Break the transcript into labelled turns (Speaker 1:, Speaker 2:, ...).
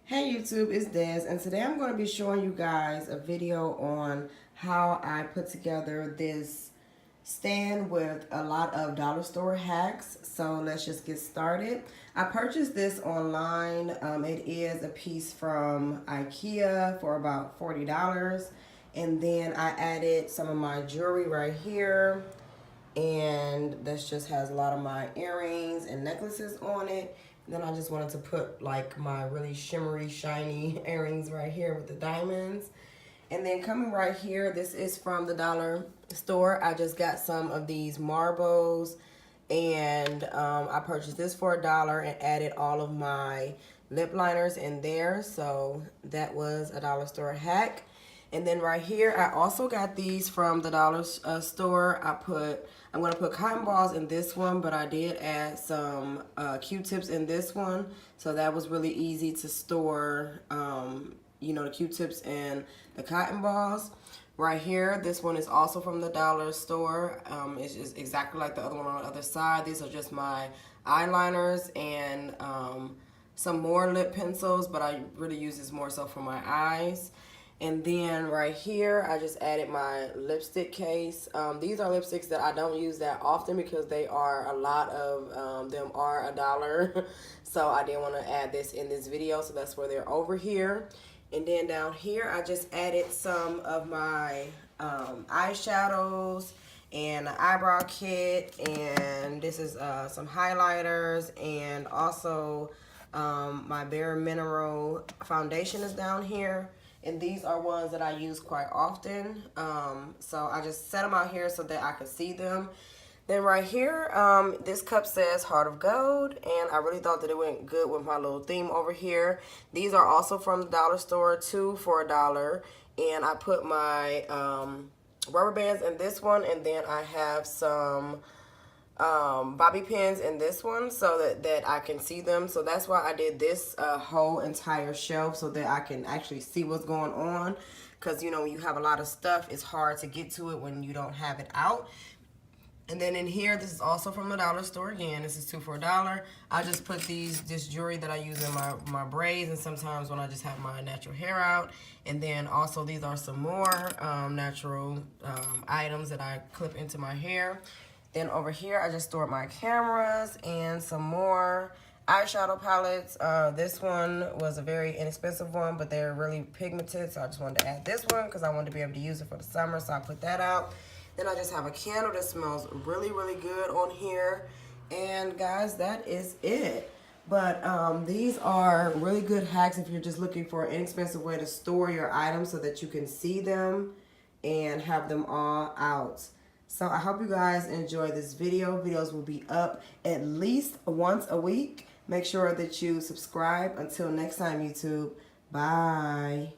Speaker 1: Hey YouTube, it's Des, and today I'm going to be showing you guys a video on how I put together this stand with a lot of dollar store hacks. So let's just get started. I purchased this online. It is a piece from IKEA for about $40, and then I added some of my jewelry right here, and this just has a lot of my earrings and necklaces on it. Then I just wanted to put like my really shimmery, shiny earrings right here with the diamonds. And then coming right here, this is from the dollar store. I just got some of these marbles, and I purchased this for $1 and added all of my lip liners in there. So that was a dollar store hack. And then right here, I also got these from the dollar store. I'm gonna put cotton balls in this one, but I did add some Q-tips in this one. So that was really easy to store, the Q-tips and the cotton balls. Right here, this one is also from the dollar store. It's just exactly like the other one on the other side. These are just my eyeliners and some more lip pencils, but I really use this more so for my eyes. And then right here, I just added my lipstick case. These are lipsticks that I don't use that often because they are, a lot of them are $1. So I didn't want to add this in this video, so that's where they're over here. And then down here, I just added some of my eyeshadows and an eyebrow kit. And this is some highlighters, and also my Bare Mineral foundation is down here. And these are ones that I use quite often. So I just set them out here so that I can see them. Then right here, this cup says Heart of Gold, and I really thought that it went good with my little theme over here. These are also from the dollar store too, for $1. And I put my rubber bands in this one, and then I have some bobby pins in this one so that I can see them. So that's why I did this whole entire shelf, so that I can actually see what's going on, because when you have a lot of stuff, it's hard to get to it when you don't have it out. And then in here, this is also from the dollar store again. This is 2 for $1. I just put this jewelry that I use in my braids, and sometimes when I just have my natural hair out. And then also these are some more natural items that I clip into my hair. Then over here, I just stored my cameras and some more eyeshadow palettes. This one was a very inexpensive one, but they're really pigmented, so I just wanted to add this one because I wanted to be able to use it for the summer, so I put that out. Then I just have a candle that smells really, really good on here. And guys, that is it. But these are really good hacks if you're just looking for an inexpensive way to store your items so that you can see them and have them all out. So I hope you guys enjoy this video. Videos will be up at least once a week. Make sure that you subscribe. Until next time, YouTube. Bye.